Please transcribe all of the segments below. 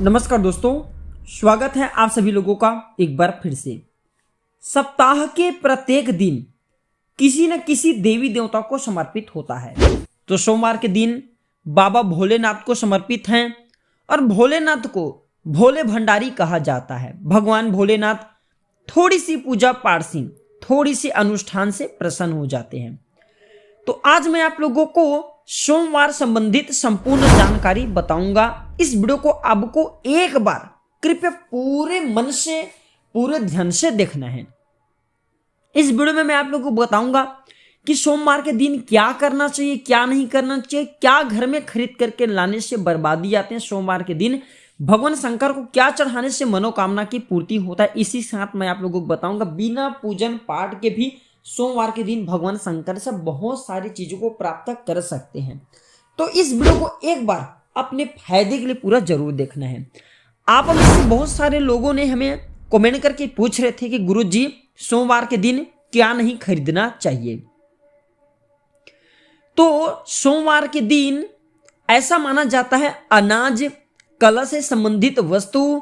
नमस्कार दोस्तों, स्वागत है आप सभी लोगों का एक बार फिर से। सप्ताह के प्रत्येक दिन किसी न किसी देवी देवता को समर्पित होता है। तो सोमवार के दिन बाबा भोलेनाथ को समर्पित हैं और भोलेनाथ को भोले भंडारी कहा जाता है। भगवान भोलेनाथ थोड़ी सी पूजा पाठ से, थोड़ी सी अनुष्ठान से प्रसन्न हो जाते हैं। तो आज मैं आप लोगों को सोमवार संबंधित संपूर्ण जानकारी बताऊंगा। इस वीडियो को आपको एक बार कृपया पूरे मन से, पूरे ध्यान से देखना है। इस वीडियो में मैं आप लोगों को बताऊंगा कि सोमवार के दिन क्या करना चाहिए, क्या नहीं करना चाहिए, क्या घर में खरीद करके लाने से बर्बादी आते हैं, सोमवार के दिन भगवान शंकर को क्या चढ़ाने से मनोकामना की पूर्ति होता है। इसी साथ मैं आप लोगों को बताऊंगा बिना पूजन पाठ के भी सोमवार के दिन भगवान शंकर से बहुत सारी चीजों को प्राप्त कर सकते हैं। तो इस वीडियो को एक बार अपने फायदे के लिए पूरा जरूर देखना है। आप में से बहुत सारे लोगों ने हमें कमेंट करके पूछ रहे थे कि गुरुजी सोमवार के दिन क्या नहीं खरीदना चाहिए। तो सोमवार के दिन ऐसा माना जाता है अनाज, कला से संबंधित वस्तु,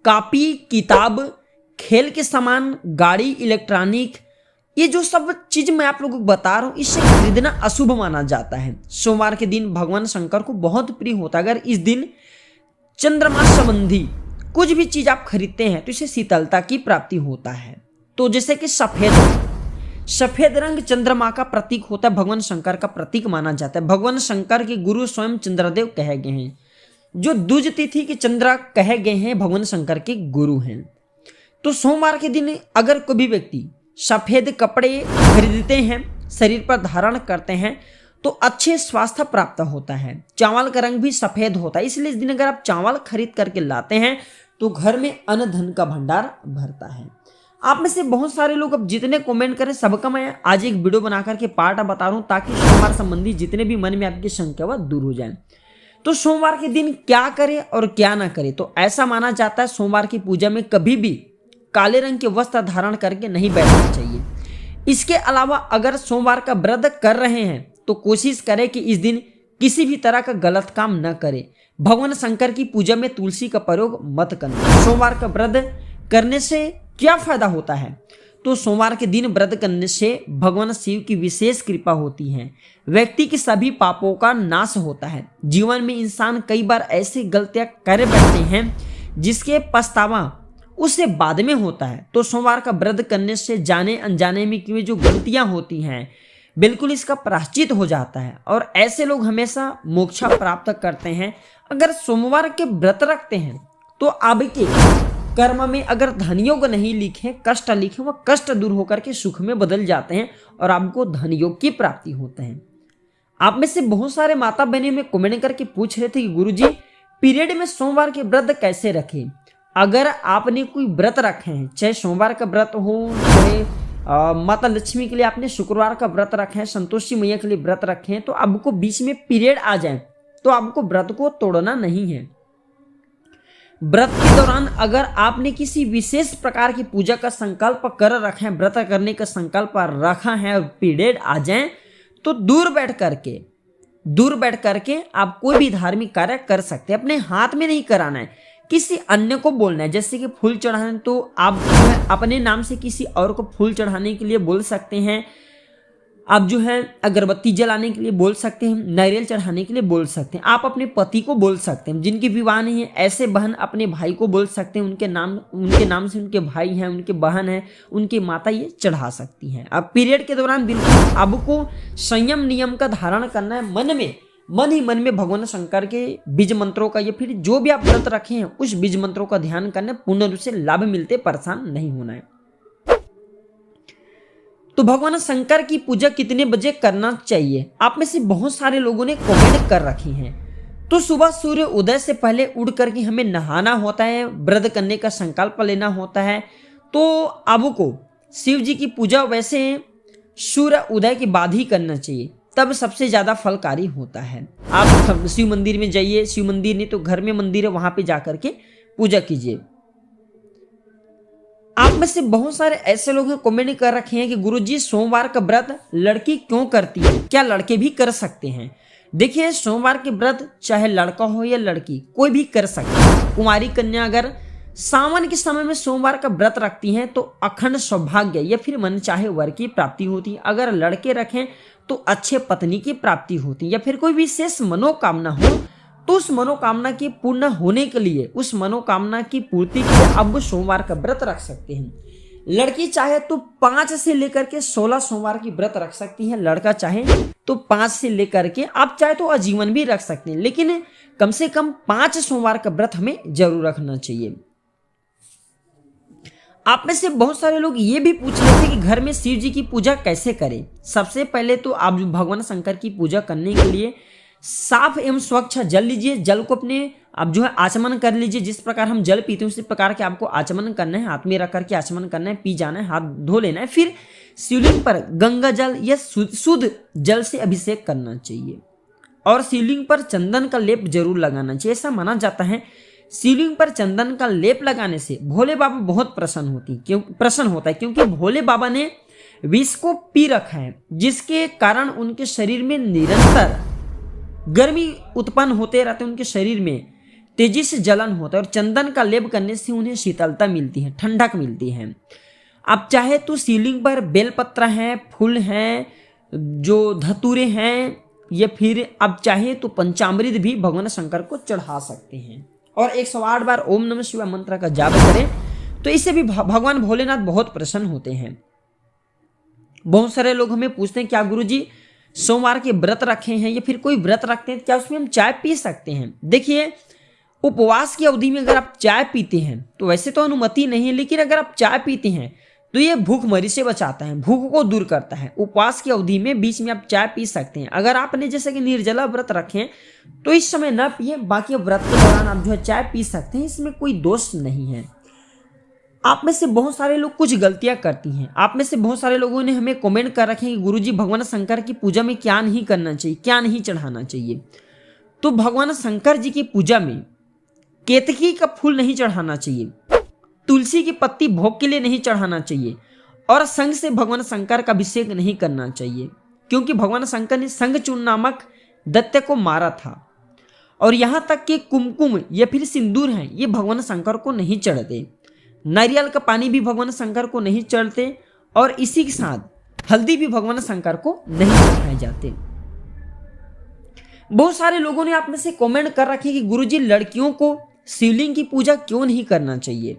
कॉपी किताब, खेल के सामान, गाड़ी, इलेक्ट्रॉनिक, ये जो सब चीज मैं आप लोगों को बता रहा हूं इससे खरीदना अशुभ माना जाता है। सोमवार के दिन भगवान शंकर को बहुत प्रिय होता है। अगर इस दिन चंद्रमा संबंधी कुछ भी चीज आप खरीदते हैं तो इससे शीतलता की प्राप्ति होता है। तो जैसे कि सफेद रंग चंद्रमा का प्रतीक होता है, भगवान शंकर का प्रतीक माना जाता है। भगवान शंकर के गुरु स्वयं चंद्रदेव कहे गए हैं। जो द्विज तिथि के चंद्र कहे गए हैं भगवान शंकर के गुरु हैं। तो सोमवार के दिन अगर कोई भी व्यक्ति सफेद कपड़े खरीदते हैं, शरीर पर धारण करते हैं तो अच्छे स्वास्थ्य प्राप्त होता है। चावल का रंग भी सफेद होता है, इसलिए इस दिन अगर आप चावल खरीद करके लाते हैं तो घर में अन्न धन का भंडार भरता है। आप में से बहुत सारे लोग अब जितने कमेंट करें सबका मैं आज एक वीडियो बना करके पार्ट बता रहा हूं ताकि सोमवार संबंधी जितने भी मन में आपकी शंका वह दूर हो जाए। तो सोमवार के दिन क्या करें और क्या ना करें, तो ऐसा माना जाता है सोमवार की पूजा में कभी भी काले रंग के वस्त्र धारण करके नहीं बैठना चाहिए। इसके अलावा अगर सोमवार का व्रत कर रहे हैं तो कोशिश करें कि इस दिन किसी भी तरह का गलत काम न करें। भगवान शंकर की पूजा में तुलसी का प्रयोग मत करना। सोमवार का व्रत करने से क्या फायदा होता है, तो सोमवार के दिन व्रत करने से भगवान शिव की विशेष कृपा होती है। व्यक्ति के सभी पापों का नाश होता है। जीवन में इंसान कई बार ऐसी गलतियां कर बैठते हैं जिसके पछतावा उससे बाद में होता है। तो सोमवार का व्रत करने से जाने अनजाने में की जो गलतियां होती हैं बिल्कुल इसका प्रायश्चित हो जाता है और ऐसे लोग हमेशा मोक्ष प्राप्त करते हैं। अगर सोमवार के व्रत रखते हैं तो आपके कर्म में अगर धनयोग नहीं लिखे, कष्ट लिखे, वह कष्ट दूर होकर के सुख में बदल जाते हैं और आपको धनयोग की प्राप्ति होते हैं। आप में से बहुत सारे माता बहनें में कमेंट करके पूछ रहे थे कि गुरुजी पीरियड में सोमवार के व्रत कैसे रखें। अगर आपने कोई व्रत रखे हैं, चाहे सोमवार का व्रत हो, चाहे माता लक्ष्मी के लिए आपने शुक्रवार का व्रत रखे हैं, संतोषी मैया के लिए व्रत रखे हैं, तो आपको बीच में पीरियड आ जाए तो आपको व्रत को तोड़ना नहीं है। व्रत के दौरान अगर आपने किसी विशेष प्रकार की पूजा का संकल्प कर रखे हैं, व्रत करने का संकल्प रखा है और पीरियड आ जाए तो दूर बैठ करके आप कोई भी धार्मिक कार्य कर सकते हैं। अपने हाथ में नहीं कराना है, किसी अन्य को बोलना है। जैसे कि फूल चढ़ाने तो आप जो है अपने नाम से किसी और को फूल चढ़ाने के लिए बोल सकते हैं। आप जो है अगरबत्ती जलाने के लिए बोल सकते हैं, नारियल चढ़ाने के लिए बोल सकते हैं। आप अपने पति को बोल सकते हैं। जिनकी विवाह नहीं है ऐसे बहन अपने भाई को बोल सकते हैं। उनके नाम से उनके भाई हैं, उनके बहन हैं, उनकी माता ये चढ़ा सकती हैं। अब पीरियड के दौरान बिल्कुल आपको संयम नियम का धारण करना है। मन ही मन में भगवान शंकर के बीज मंत्रों का या फिर जो भी आप व्रत रखे हैं उस बीज मंत्रों का ध्यान करना, पूर्ण रूप से लाभ मिलते, परेशान नहीं होना है। तो भगवान शंकर की पूजा कितने बजे करना चाहिए, आप में से बहुत सारे लोगों ने कमेंट कर रखी हैं। तो सुबह सूर्य उदय से पहले उड़ करके हमें नहाना होता है, व्रत करने का संकल्प लेना होता है। तो आपको शिव जी की पूजा वैसे सूर्य उदय के बाद ही करना चाहिए, तब सबसे ज्यादा फलकारी होता है। आप शिव मंदिर में जाइए, शिव मंदिर नहीं तो घर में मंदिर है वहां पे जाकर के पूजा कीजिए। आप में से बहुत सारे ऐसे लोग हैं कमेंट कर रखे हैं कि गुरुजी सोमवार का व्रत लड़की क्यों करती है, क्या लड़के भी कर सकते हैं। देखिए सोमवार के व्रत चाहे लड़का हो या लड़की कोई भी कर सकता है। कुंवारी कन्या अगर सावन के समय में सोमवार का व्रत रखती हैं तो अखंड सौभाग्य या फिर मन चाहे वर की प्राप्ति होती है। अगर लड़के रखें तो अच्छे पत्नी की प्राप्ति होती है, या फिर कोई विशेष मनोकामना हो तो उस मनोकामना की पूर्ण होने के लिए, उस मनोकामना की पूर्ति के लिए अब सोमवार का व्रत रख सकते हैं। लड़की चाहे तो 5 से लेकर के 16 सोमवार की व्रत रख सकती है, लड़का चाहे तो 5 से लेकर के, आप चाहे तो आजीवन भी रख सकते हैं, लेकिन कम से कम 5 सोमवार का व्रत हमें जरूर रखना चाहिए। आप में से बहुत सारे लोग ये भी पूछ रहे थे कि घर में शिव जी की पूजा कैसे करें। सबसे पहले तो आप भगवान शंकर की पूजा करने के लिए साफ एवं स्वच्छ जल लीजिए। जल को अपने आप आचमन कर लीजिए। जिस प्रकार हम जल पीते हैं उसी प्रकार के आपको आचमन करना है, हाथ में रख करके आचमन करना है, पी जाना है, हाथ धो लेना है। फिर शिवलिंग पर गंगा जल या शुद्ध जल से अभिषेक करना चाहिए और शिवलिंग पर चंदन का लेप जरूर लगाना चाहिए। ऐसा माना जाता है शिवलिंग पर चंदन का लेप लगाने से भोले बाबा बहुत प्रसन्न होता है, क्योंकि भोले बाबा ने विष को पी रखा है, जिसके कारण उनके शरीर में निरंतर गर्मी उत्पन्न होते रहते हैं, उनके शरीर में तेजी से जलन होता है और चंदन का लेप करने से उन्हें शीतलता मिलती है, ठंडक मिलती है। आप चाहे तो शिवलिंग पर बेलपत्र है, फूल हैं, जो धतूरे हैं, या फिर आप चाहे तो पंचामृत भी भगवान शंकर को चढ़ा सकते हैं और 108 बार ओम नमः शिवाय मंत्र का जाप करें तो इससे भी भगवान भोलेनाथ बहुत प्रसन्न होते हैं। बहुत सारे लोग हमें पूछते हैं क्या गुरुजी सोमवार के व्रत रखे हैं या फिर कोई व्रत रखते हैं, क्या उसमें हम चाय पी सकते हैं? देखिए उपवास की अवधि में अगर आप चाय पीते हैं तो वैसे तो अनुमति नहीं है, लेकिन अगर आप चाय पीते हैं तो ये भूखमरी से बचाता है, भूख को दूर करता है। उपवास की अवधि में बीच में आप चाय पी सकते हैं। अगर आपने जैसे कि निर्जला व्रत रखें तो इस समय न पिए, बाकी व्रत के दौरान आप चाय पी सकते हैं, इसमें कोई दोष नहीं है। आप में से बहुत सारे लोग कुछ गलतियां करती हैं। आप में से बहुत सारे लोगों ने हमें कमेंट कर रखे हैं कि गुरुजी भगवान शंकर की पूजा में क्या नहीं करना चाहिए, क्या नहीं चढ़ाना चाहिए। तो भगवान शंकर जी की पूजा में केतकी का फूल नहीं चढ़ाना चाहिए, तुलसी की पत्ती भोग के लिए नहीं चढ़ाना चाहिए और संग से भगवान शंकर का अभिषेक नहीं करना चाहिए, क्योंकि भगवान शंकर ने संगचूर्ण नामक दैत्य को मारा था। और यहाँ तक कि कुमकुम या फिर सिंदूर हैं ये भगवान शंकर को नहीं चढ़ते, नारियल का पानी भी भगवान शंकर को नहीं चढ़ते और इसी के साथ हल्दी भी भगवान शंकर को नहीं चढ़ाए जाते। बहुत सारे लोगों ने आप में से कमेंट कर रखे कि गुरुजी लड़कियों को शिवलिंग की पूजा क्यों नहीं करना चाहिए।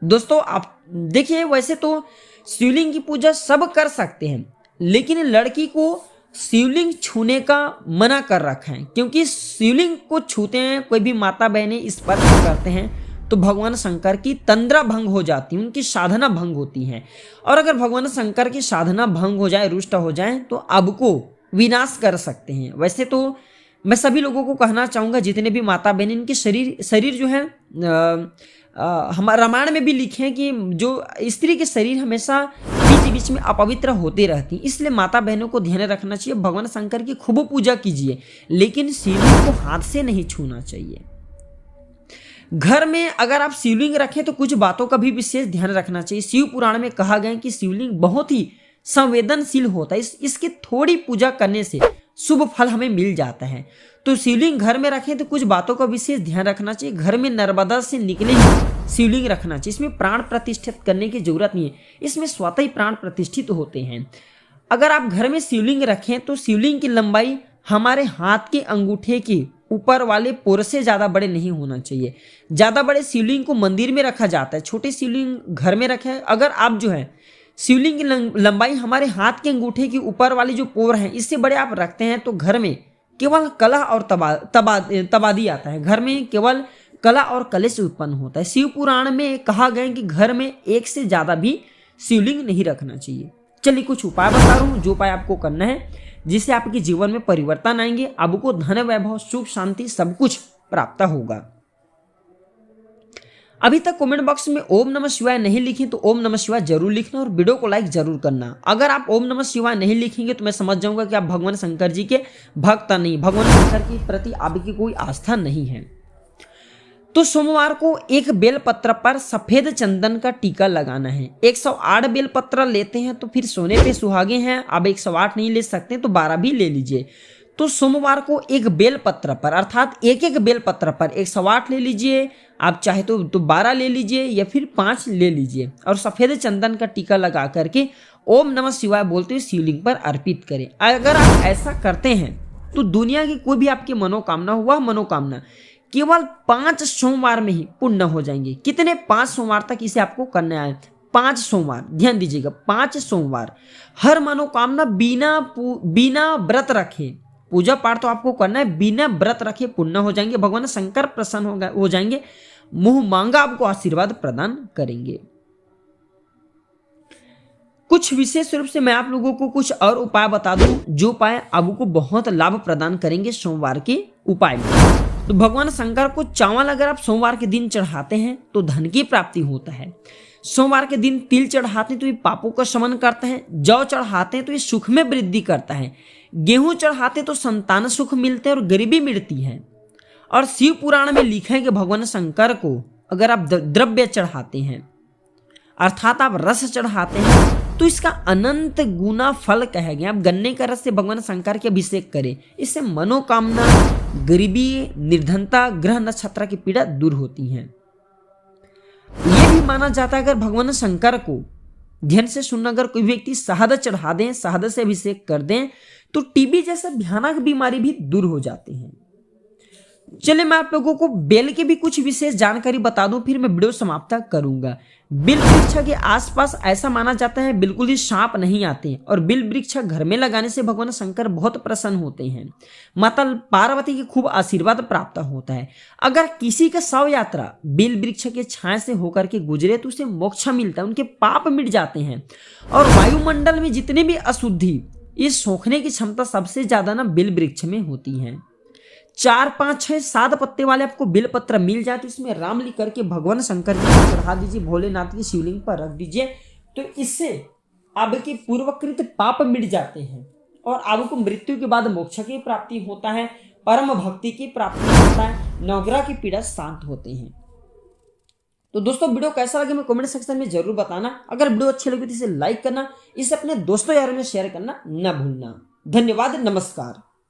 दोस्तों आप देखिए वैसे तो शिवलिंग की पूजा सब कर सकते हैं, लेकिन लड़की को शिवलिंग छूने का मना कर रखा है, क्योंकि शिवलिंग को छूते हैं कोई भी माता बहनें स्पर्श करते हैं तो भगवान शंकर की तंद्रा भंग हो जाती है, उनकी साधना भंग होती है। और अगर भगवान शंकर की साधना भंग हो जाए, रुष्ट हो जाए तो आपको विनाश कर सकते हैं। वैसे तो मैं सभी लोगों को कहना चाहूँगा जितने भी माता बहन इनके शरीर जो है हमारे रामायण में भी लिखे हैं कि जो स्त्री के शरीर हमेशा बीच बीच में अपवित्र होते रहती, इसलिए माता बहनों को ध्यान रखना चाहिए। भगवान शंकर की खूब पूजा कीजिए, लेकिन शिवलिंग को हाथ से नहीं छूना चाहिए। घर में अगर आप शिवलिंग रखें तो कुछ बातों का भी विशेष ध्यान रखना चाहिए। शिव पुराण में कहा गया है कि शिवलिंग बहुत ही संवेदनशील होता है, इसकी थोड़ी पूजा करने से शुभ फल हमें मिल जाता है। तो शिवलिंग घर में रखें तो कुछ बातों का विशेष ध्यान रखना चाहिए। घर में नर्मदा से निकले ही शिवलिंग रखना चाहिए, इसमें प्राण प्रतिष्ठित करने की जरूरत नहीं है, इसमें स्वतः ही प्राण प्रतिष्ठित होते हैं। अगर आप घर में शिवलिंग रखें तो शिवलिंग की लंबाई हमारे हाथ के अंगूठे के ऊपर वाले पोर से ज़्यादा बड़े नहीं होना चाहिए। ज़्यादा बड़े शिवलिंग को मंदिर में रखा जाता है, छोटे शिवलिंग घर में रखें। अगर आप जो है शिवलिंग की लंबाई हमारे हाथ के अंगूठे के ऊपर वाली जो पोर है इससे बड़े आप रखते हैं तो घर में केवल कलह और तबादी आता है, घर में केवल कलह और कलेश उत्पन्न होता है। शिव पुराण में कहा गया कि घर में एक से ज़्यादा भी शिवलिंग नहीं रखना चाहिए। चलिए कुछ उपाय बता रहा हूँ, जो उपाय आपको करना है जिससे आपके जीवन में परिवर्तन आएंगे, आपको धन वैभव सुख शांति सब कुछ प्राप्त होगा। अभी तक कमेंट बॉक्स में ओम नमः शिवाय नहीं लिखी तो ओम नमः शिवाय जरूर लिखना और वीडियो को लाइक जरूर करना। अगर आप ओम नमः शिवाय नहीं लिखेंगे तो मैं समझ जाऊंगा कि आप भगवान शंकर जी के भक्त नहीं, भगवान शंकर के प्रति आपकी कोई आस्था नहीं है। तो सोमवार को एक बेलपत्र पर सफेद चंदन का टीका लगाना है। 108 बेलपत्र लेते हैं तो फिर सोने पे सुहागे हैं, अब 108 नहीं ले सकते तो 12 भी ले लीजिए। तो सोमवार को एक बेलपत्र पर अर्थात एक एक बेलपत्र पर 108 ले लीजिए, आप चाहे तो 12 ले लीजिए या फिर 5 ले लीजिए और सफेद चंदन का टीका लगा करके ओम नमः शिवाय बोलते हुए शिवलिंग पर अर्पित करें। अगर आप ऐसा करते हैं तो दुनिया की कोई भी आपकी मनोकामना हो, वह मनोकामना केवल 5 सोमवार में ही पूर्ण हो जाएंगे। कितने? 5 सोमवार तक इसे आपको करना है। 5 सोमवार, ध्यान दीजिएगा, 5 सोमवार हर मनोकामना बिना व्रत रखे, पूजा पाठ तो आपको करना है, बिना व्रत रखे पूर्ण हो जाएंगे। भगवान शंकर प्रसन्न हो जाएंगे, मुंह मांगा आपको आशीर्वाद प्रदान करेंगे। कुछ विशेष रूप से मैं आप लोगों को कुछ और उपाय बता दूं, जो उपाय आपको बहुत लाभ प्रदान करेंगे सोमवार के उपाय में। तो भगवान शंकर को चावल अगर आप सोमवार के दिन चढ़ाते हैं तो धन की प्राप्ति होता है। सोमवार के दिन तिल चढ़ाते हैं तो ये पापों का शमन करता है। जौ चढ़ाते हैं तो ये सुख में वृद्धि करता है। गेहूं चढ़ाते तो संतान सुख मिलते हैं और गरीबी मिटती है। और शिव पुराण में लिखा है कि भगवान शंकर को अगर आप द्रव्य चढ़ाते हैं अर्थात आप रस चढ़ाते हैं तो इसका अनंत गुना फल कहा गया। आप गन्ने का रस से भगवान शंकर के अभिषेक करें, इससे मनोकामना, गरीबी, निर्धनता, ग्रह नक्षत्र की पीड़ा दूर होती है। यह भी माना जाता है अगर भगवान शंकर को ध्यान से सुनना, अगर कोई व्यक्ति शहद चढ़ा दें, शहद से अभिषेक कर दें तो टीबी जैसा भयानक बीमारी भी दूर हो जाती है। चलिए मैं आप लोगों को बेल की भी कुछ विशेष जानकारी बता दूं, फिर मैं वीडियो समाप्त करूंगा। बिल वृक्ष के आसपास ऐसा माना जाता है बिल्कुल ही सांप नहीं आते और बिल वृक्ष घर में लगाने से भगवान शंकर बहुत प्रसन्न होते हैं। माता पार्वती की खूब आशीर्वाद प्राप्त होता है। अगर किसी का शव यात्रा बिल वृक्ष के छाया से होकर के गुजरे तो उसे मोक्ष मिलता है, उनके पाप मिट जाते हैं। और वायुमंडल में जितने भी अशुद्धि, इस सोखने की क्षमता सबसे ज्यादा ना बिल वृक्ष में होती है। 4, 5, 6, 7 पत्ते वाले आपको बिल पत्र मिल जाए तो इसमें राम लिख करके भगवान शंकर जी को चढ़ा दीजिए, भोलेनाथ की शिवलिंग पर रख दीजिए। तो इससे आपके पूर्वकृत पाप मिट जाते हैं और आपको मृत्यु के बाद मोक्ष की प्राप्ति होता है, परम भक्ति की प्राप्ति होता है, नवग्रह की पीड़ा शांत होते हैं। तो दोस्तों वीडियो कैसा लगे मैं कमेंट सेक्शन में जरूर बताना। अगर वीडियो अच्छी लगी तो इसे लाइक करना, इसे अपने दोस्तों यारों में शेयर करना न भूलना। धन्यवाद, नमस्कार।